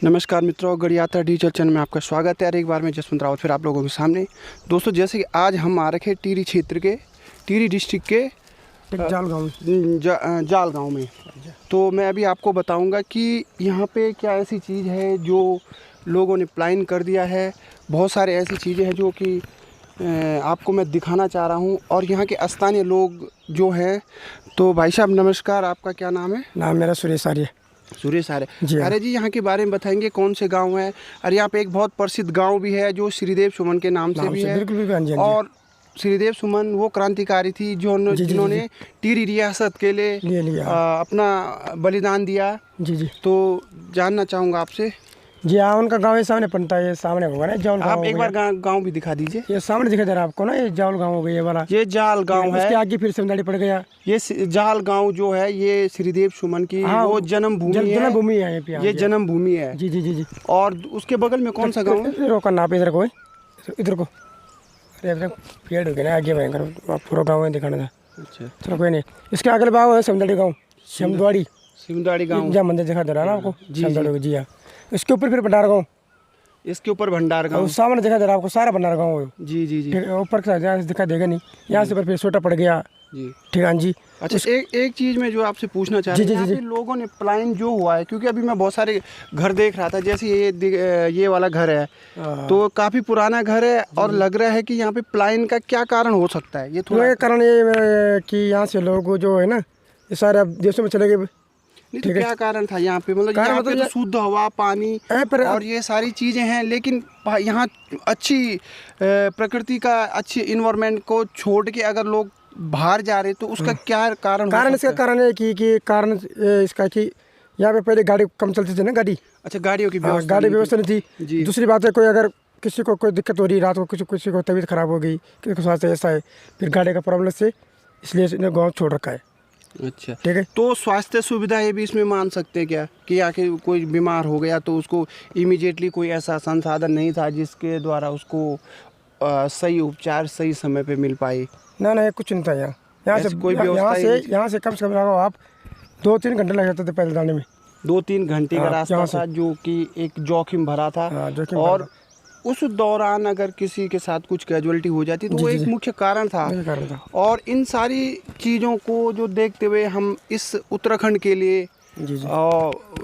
नमस्कार मित्रों, गढ़ यात्रा डिजिटल चैनल में आपका स्वागत है। और एक बार मैं जसवंत रावत फिर आप लोगों के सामने। दोस्तों, जैसे कि आज हम आ रखे टिहरी क्षेत्र के, टिहरी डिस्ट्रिक्ट के जाल गांव में। तो मैं अभी आपको बताऊंगा कि यहाँ पे क्या ऐसी चीज़ है जो लोगों ने प्लान कर दिया है। बहुत सारे ऐसी चीज़ें हैं जो कि आपको मैं दिखाना चाह रहा हूँ। और यहाँ के स्थानीय लोग जो हैं, तो भाई साहब नमस्कार, आपका क्या नाम है? नाम मेरा सुरेश आर्य। सुरेश आर्य जी। अरे जी, यहाँ के बारे में बताएंगे कौन से गांव है? और यहाँ पे एक बहुत प्रसिद्ध गांव भी है जो श्रीदेव सुमन के नाम से भी है। बिल्कुल। हाँ जी। और श्रीदेव सुमन वो क्रांतिकारी थी जिन्होंने टिहरी रियासत के लिए अपना बलिदान दिया। जी। तो जानना चाहूँगा आपसे। जी हाँ, उनका गांव ये सामने पड़ता है, ये सामने होगा ना जाल गांव। आप एक बार गांव भी दिखा दीजिए। ये सामने दिखा दे रहा है आपको ना, ये जाल गांव हो गया ये वाला। ये जाल गांव है। उसके आगे फिर सिमदाड़ी पड़ गया। ये जाल गांव जो है ये श्रीदेव सुमन की वो जन्मभूमि है। ये जन्मभूमि है। जी जी जी जी। और उसके बगल में कौन सा गाँव है? रोका नाप इधर को, इधर को। अरे पेड़ हो गया ना आगे, भयंकर पूरा गाँव है दिखाना था। अच्छा, चलो कोई नहीं। इसके अगले गाँव है सिमदाड़ी गाँव, सिमदाड़ी गाँव, जहाँ मंदिर दिखा दे रहा है ना आपको। जी हाँ। इसके ऊपर फिर भंडार गाँव, इसके ऊपर भंडार गाँव, सामने दिखा दे रहा है आपको सारा भंडार गाँव है। जी जी जी। ऊपर का दिखा देगा नहीं, यहाँ से फिर छोटा पड़ गया। जी ठीक है जी। अच्छा, एक चीज़ मैं जो आपसे पूछना चाह रहा हूँ, लोगों ने प्लान जो हुआ है, क्योंकि अभी मैं बहुत सारे घर देख रहा था, जैसे ये वाला घर है, तो काफ़ी पुराना घर है और लग रहा है कि यहाँ पे प्लान का क्या कारण हो सकता है? ये थोड़ा कारण ये कि यहाँ से लोग जो है ना, ये सारे अब देशों में चले गए। नहीं तो क्या कारण था यहाँ पे? मतलब यहाँ पे तो शुद्ध हवा, पानी और ये सारी चीज़ें हैं, लेकिन यहाँ अच्छी प्रकृति का अच्छी इन्वायरमेंट को छोड़ के अगर लोग बाहर जा रहे तो उसका क्या कारण? इसका कारण है कि कारण इसका कि यहाँ पे पहले गाड़ी कम चलती थी ना, गाड़ी। अच्छा, गाड़ियों की व्यवस्था नहीं थी। दूसरी बात है, कोई अगर किसी को कोई दिक्कत हो रही, रात को किसी को तबीयत खराब हो गई, किसी को स्वास्थ्य ऐसा है, फिर गाड़ी का प्रॉब्लम से इसलिए इसने गाँव छोड़ रखा है। अच्छा, ठीक है। तो स्वास्थ्य सुविधाएं भी इसमें मान सकते हैं क्या कि आखिर कोई बीमार हो गया तो उसको इमीडिएटली कोई ऐसा संसाधन नहीं था जिसके द्वारा उसको सही उपचार सही समय पे मिल पाए? ना कुछ नहीं था यहाँ से कोई व्यवस्था। यहाँ से कम से कम आप 2-3 घंटे लग जाते थे पैदल जाने में। 2-3 घंटे का रास्ता था जो कि एक जोखिम भरा था। और उस दौरान अगर किसी के साथ कुछ कैजुअलिटी हो जाती तो वो एक मुख्य कारण था। और इन सारी चीज़ों को जो देखते हुए हम इस उत्तराखंड के लिए,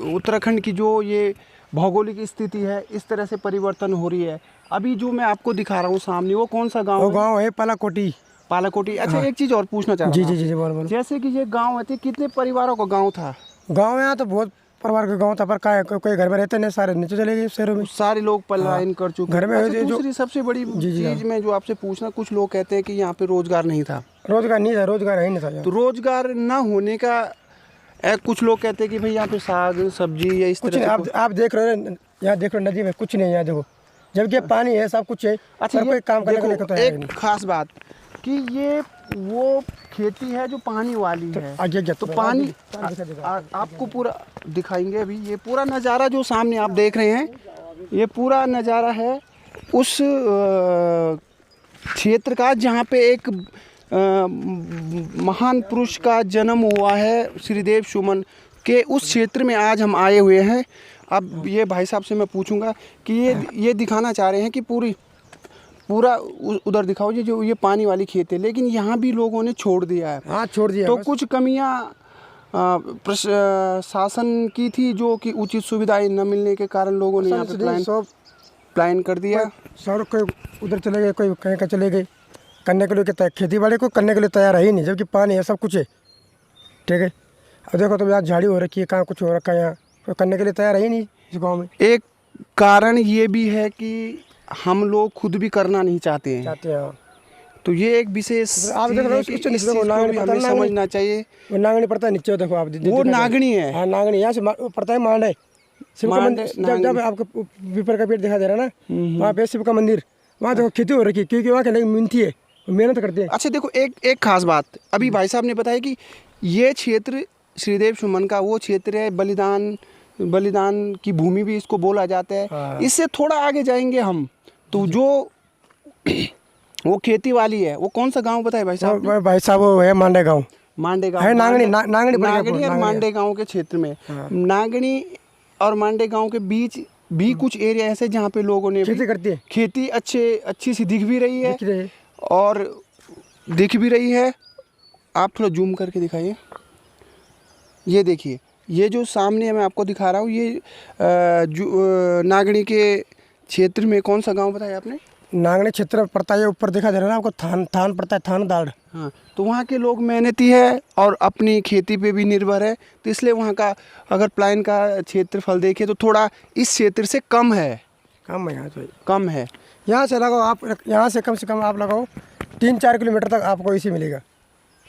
उत्तराखंड की जो ये भौगोलिक स्थिति है, इस तरह से परिवर्तन हो रही है। अभी जो मैं आपको दिखा रहा हूँ सामने, वो कौन सा गाँव है? गाँव है पालाकोटी। अच्छा, एक चीज़ और पूछना चाह रहा हूँ। जी बोल। जैसे कि ये गाँव है, कितने परिवारों का गाँव था? गाँव यहाँ तो बहुत परिवार का गाँव था, पर कोई घर में रहते नहीं, सारे नीचे चले गए शहरों में। सारे लोग पलायन कर चुके घर में। अच्छा, दूसरी सबसे बड़ी चीज में जो आपसे पूछना, कुछ लोग कहते हैं कि यहाँ पे रोजगार नहीं था। रोजगार है नहीं था। तो रोजगार न होने का कुछ लोग कहते हैं कि भाई यहाँ पे साग सब्जी या इस तरह आप देख रहे हो यहाँ, देख रहे हो नदी में कुछ नहीं है यहाँ, देखो जबकि पानी है, सब कुछ है। अच्छा, कोई काम करने को एक खास बात कि ये वो खेती है जो पानी वाली है। तो पानी आपको पूरा दिखाएंगे अभी। ये पूरा नज़ारा जो सामने आप देख रहे हैं, ये पूरा नज़ारा है उस क्षेत्र का जहाँ पे एक महान पुरुष का जन्म हुआ है, श्रीदेव सुमन के। उस क्षेत्र में आज हम आए हुए हैं। अब ये भाई साहब से मैं पूछूंगा कि ये दिखाना चाह रहे हैं कि पूरा उधर दिखाओ जी, जो ये पानी वाली खेत है, लेकिन यहाँ भी लोगों ने छोड़ दिया है। हाँ, छोड़ दिया। तो कुछ कमियाँ प्रशासन की थी जो कि उचित सुविधाएं न मिलने के कारण लोगों ने यहाँ पे प्लान कर दिया। सर कोई उधर चले गए, कोई कहीं का चले गए करने के लिए, खेती बाड़ी को करने के लिए तैयार है ही नहीं, जबकि पानी है, सब कुछ है। ठीक है। अब देखो तो यहाँ झाड़ी हो रखी है, कहाँ कुछ हो रखा है, यहाँ कोई करने के लिए तैयार है ही नहीं इस गाँव में। एक कारण ये भी है कि हम लोग खुद भी करना नहीं चाहते हैं। तो ये एक विशेष आप देख रहे हो, हमें समझना चाहिए। वो नागनी पड़ता है नीचे, देखो आप, वो नागनी है। हाँ, नागनी यहाँ से पड़ता है मांडे। जब आपको पीपल का पेड़ दिखा दे रहा है ना, वहाँ पे शिव का मंदिर, वहाँ देखो खेती हो रखी है, क्योंकि वहाँ के लोग मेहनती है, मेहनत करते हैं। अच्छा देखो, एक खास बात अभी भाई साहब ने बताया कि ये क्षेत्र श्रीदेव सुमन का वो क्षेत्र है, बलिदान की भूमि भी इसको बोला जाता है। इससे थोड़ा आगे जाएंगे हम तो जो वो खेती वाली है, वो कौन सा गांव बताए भाई साहब? भाई साहब वो है मांडे गांव है, नागनी और मांडे गांव के क्षेत्र में। नागनी और मांडे गांव के बीच भी कुछ एरिया ऐसे जहाँ पे लोगों ने खेती करती है, खेती अच्छी सी दिख भी रही है, दिख रही है। और दिख भी रही है। आप थोड़ा जूम करके दिखाइए। ये देखिए, ये जो सामने मैं आपको दिखा रहा हूँ, ये नागणी के क्षेत्र में कौन सा गांव बताया आपने? नागणी क्षेत्र पड़ता है, ऊपर देखा जा रहा है ना आपको, थान पड़ता है, थान दाड़। हाँ, तो वहाँ के लोग मेहनती है और अपनी खेती पे भी निर्भर है, तो इसलिए वहाँ का अगर प्लाइन का क्षेत्रफल देखें तो थोड़ा इस क्षेत्र से कम है। कम है यहाँ से, कम है। यहाँ से लगाओ आप, यहाँ से कम आप लगाओ 3-4 किलोमीटर तक आपको इसी मिलेगा।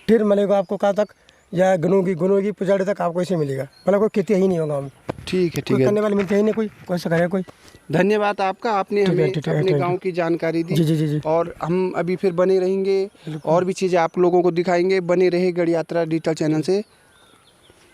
फिर मिलेगा आपको कहाँ तक, या गुनोगी पुजाड़ी तक आपको इसे मिलेगा। मतलब कोई खेती ही नहीं होगा हम। ठीक है, ठीक कोई है, करने वाले मिलते ही नहीं, कोई से करे कोई। धन्यवाद आपका, आपने हमें ठीक है, अपने गांव की जानकारी दी। जी जी जी जी। और हम अभी फिर बने रहेंगे और भी चीज़ें आप लोगों को दिखाएंगे। बने रहे गढ़ यात्रा डिजिटल चैनल से।